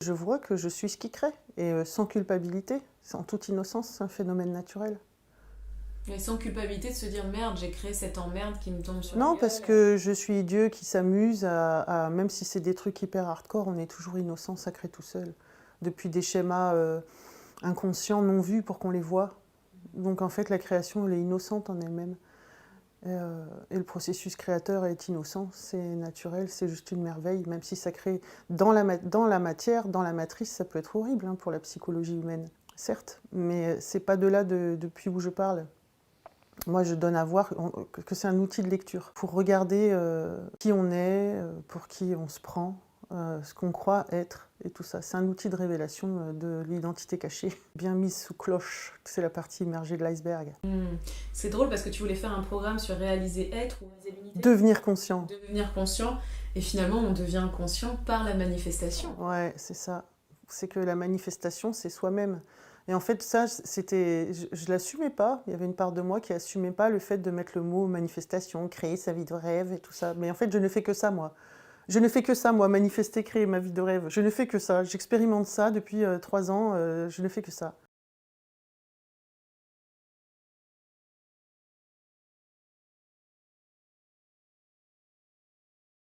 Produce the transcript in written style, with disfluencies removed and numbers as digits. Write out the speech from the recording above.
Je vois que je suis ce qui crée, et sans culpabilité, en toute innocence, c'est un phénomène naturel. Et sans culpabilité de se dire merde, j'ai créé cette emmerde qui me tombe sur la Non, parce gueule. que je suis Dieu qui s'amuse même si c'est des trucs hyper hardcore, on est toujours innocent, sacré tout seul. Depuis des schémas inconscients, non vus, pour qu'on les voit. Donc en fait, la création, elle est innocente en elle-même. Et le processus créateur est innocent, c'est naturel, c'est juste une merveille, même si ça crée dans la matière, dans la matrice, ça peut être horrible hein, pour la psychologie humaine, certes, mais c'est pas de là depuis où je parle. Moi, je donne à voir que c'est un outil de lecture pour regarder qui on est, pour qui on se prend, ce qu'on croit être et tout ça. C'est un outil de révélation de l'identité cachée, bien mise sous cloche. C'est la partie immergée de l'iceberg. C'est drôle parce que tu voulais faire un programme sur réaliser être ou oser limiter. Devenir conscient. Devenir conscient. Et finalement, on devient conscient par la manifestation. Ouais, c'est ça. C'est que la manifestation, c'est soi-même. Et en fait, ça, je l'assumais pas. Il y avait une part de moi qui assumait pas le fait de mettre le mot manifestation, créer sa vie de rêve et tout ça. Mais en fait, je ne fais que ça, moi. Je ne fais que ça, moi, manifester, créer ma vie de rêve. Je ne fais que ça. J'expérimente ça depuis 3 ans. Je ne fais que ça.